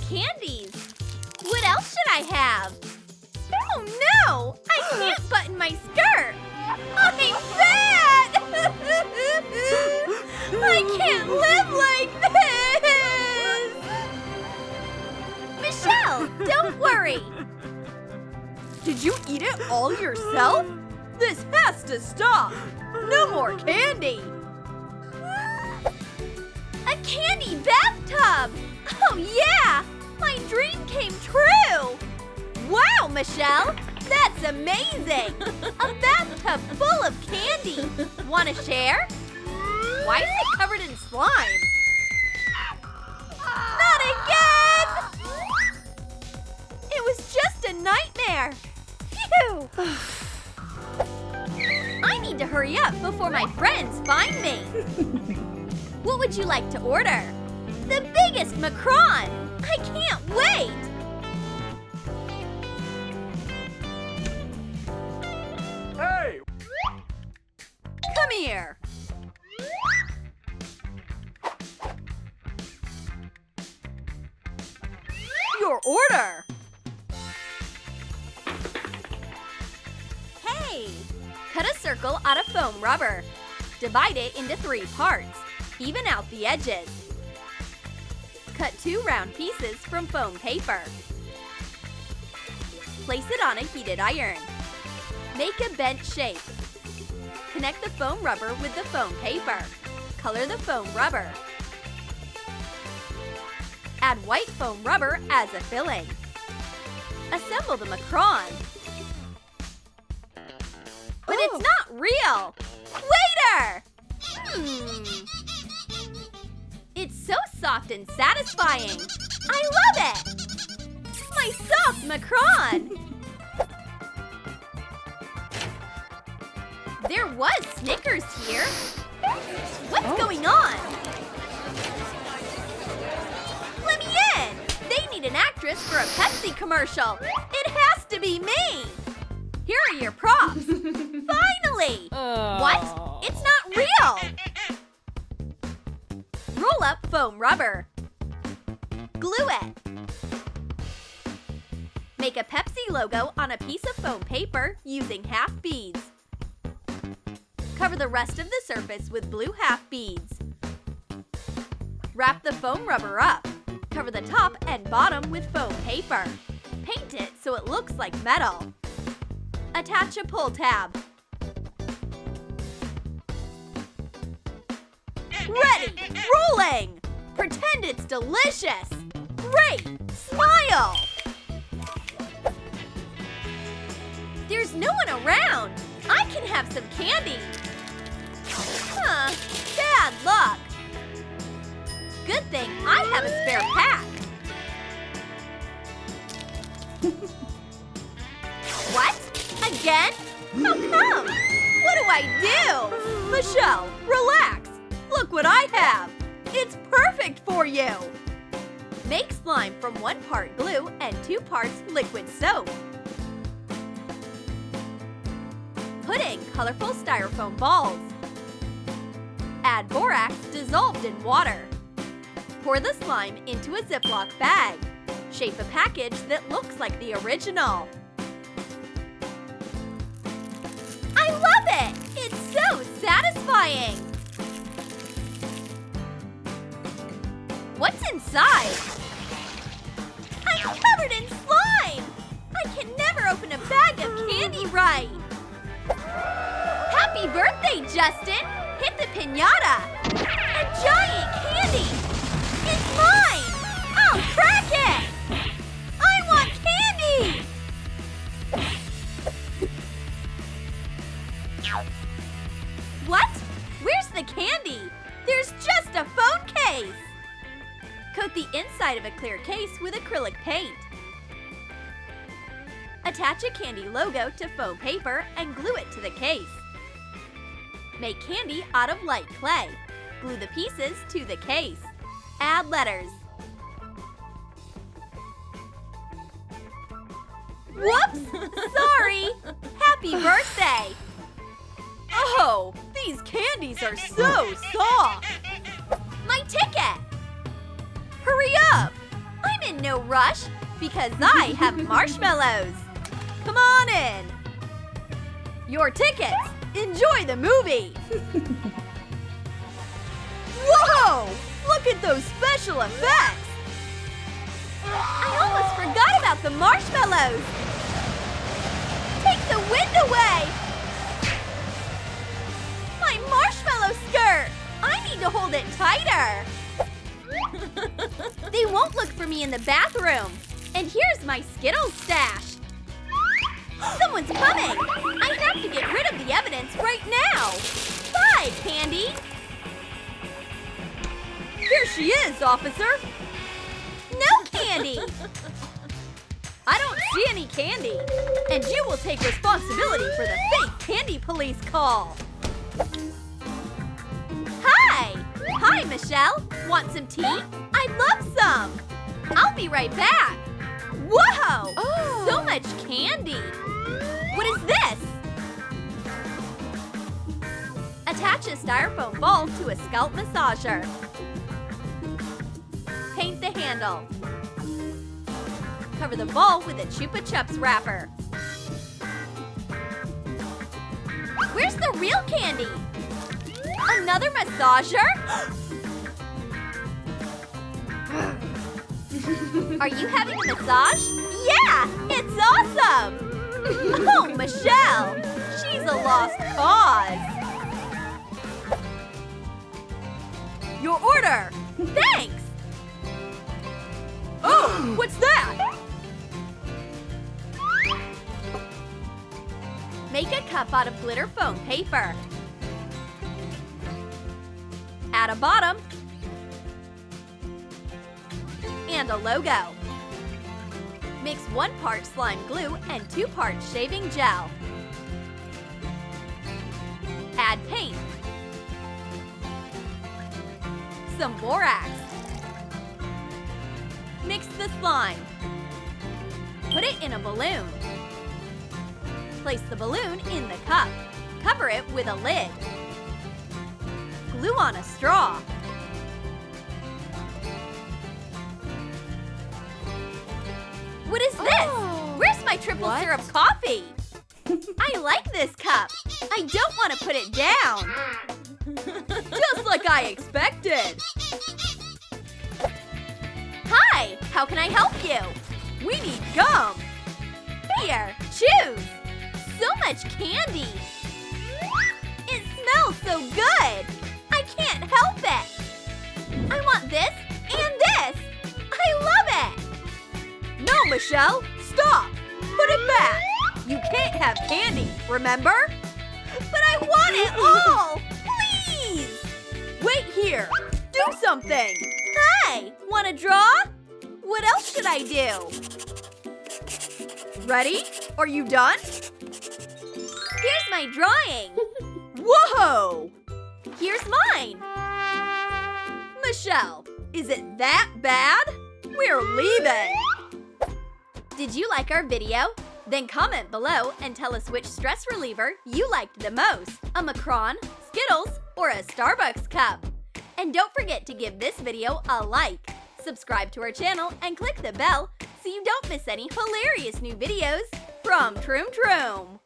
candies. What else should I have? Oh no! I can't button my skirt. I'm fat! I can't live like this! Michelle, don't worry. Did you eat it all yourself? This has to stop. No more candy. A candy bathtub! Oh yeah! My dream came true! Wow, Michelle! That's amazing! A bathtub full of candy! Wanna share? Why is it covered in slime? Not again! It was just a nightmare! Phew! I need to hurry up before my friends find me! What would you like to order? The biggest Macron! I can't wait! Hey! Come here! Your order! Hey! Cut a circle out of foam rubber. Divide it into 3 parts. Even out the edges. Cut 2 round pieces from foam paper. Place it on a heated iron. Make a bent shape. Connect the foam rubber with the foam paper. Color the foam rubber. Add white foam rubber as a filling. Assemble the Macron. But it's not real! Waiter! It's so soft and satisfying. I love it! My soft Macron! There was Snickers here. What's going on? Let me in! They need an actress for a Pepsi commercial. It has to be me! Here are your props. Finally! What? It's not real! Roll up foam rubber. Glue it. Make a Pepsi logo on a piece of foam paper using half beads. Cover the rest of the surface with blue half beads. Wrap the foam rubber up. Cover the top and bottom with foam paper. Paint it so it looks like metal. Attach a pull tab. Ready! Rolling! Pretend it's delicious! Great! Smile! There's no one around! I can have some candy! Bad luck! Good thing I have a spare pack! What? Again? How come? What do I do? Michelle, relax! Look what I have! It's perfect for you! Make slime from 1 part glue and 2 parts liquid soap. Put in colorful styrofoam balls. Add borax dissolved in water. Pour the slime into a Ziploc bag. Shape a package that looks like the original. I love it! It's so satisfying! What's inside? I'm covered in slime! I can never open a bag of candy right! Happy birthday, Justin! Hit the piñata! A giant candy! It's mine! I'll crack it! I want candy! What? Where's the candy? There's just a phone case! Coat the inside of a clear case with acrylic paint. Attach a candy logo to foam paper and glue it to the case. Make candy out of light clay. Glue the pieces to the case. Add letters. Whoops! Sorry! Happy birthday! Oh, these candies are so soft! My ticket! Hurry up! I'm in in no rush because I have marshmallows. Come on in. Your tickets. Enjoy the movie. Whoa! Look at those special effects. I almost forgot about the marshmallows. Take the wind away. My marshmallow skirt. I need to hold it tighter. They won't look for me in the bathroom. And here's my Skittles stash. Someone's coming. I have to get rid of the evidence right now. Bye, Candy. Here she is, officer. No candy. I don't see any candy. And you will take responsibility for the fake candy police call. Hi. Hi, Michelle. Want some tea? I'd love some. I'll be right back. Whoa! Oh. So much candy. What is this? Attach a styrofoam ball to a scalp massager. Paint the handle. Cover the ball with a Chupa Chups wrapper. Where's the real candy? Another massager? Are you having a massage? Yeah, it's awesome! Oh, Michelle! She's a lost cause! Your order! Thanks! Oh, what's that? Make a cup out of glitter foam paper. Add a bottom and a logo. Mix 1 part slime glue and 2 parts shaving gel. Add paint, some borax. Mix the slime. Put it in a balloon. Place the balloon in the cup. Cover it with a lid. Glue on a straw. What is this? Oh, where's my triple syrup coffee? I like this cup. I don't want to put it down. Just like I expected. Hi, how can I help you? We need gum. Here, choose. So much candy. It smells so good. I can't help it. I want this and this. I love it. No, Michelle, stop. Put it back. You can't have candy, remember? But I want it all. Please. Wait here. Do something. Hi, want to draw? What else should I do? Ready? Are you done? Here's my drawing. Whoa! Here's mine. Michelle, is it that bad? We're leaving. Did you like our video? Then comment below and tell us which stress reliever you liked the most. A Macron, Skittles, or a Starbucks cup. And don't forget to give this video a like. Subscribe to our channel and click the bell so you don't miss any hilarious new videos from Troom.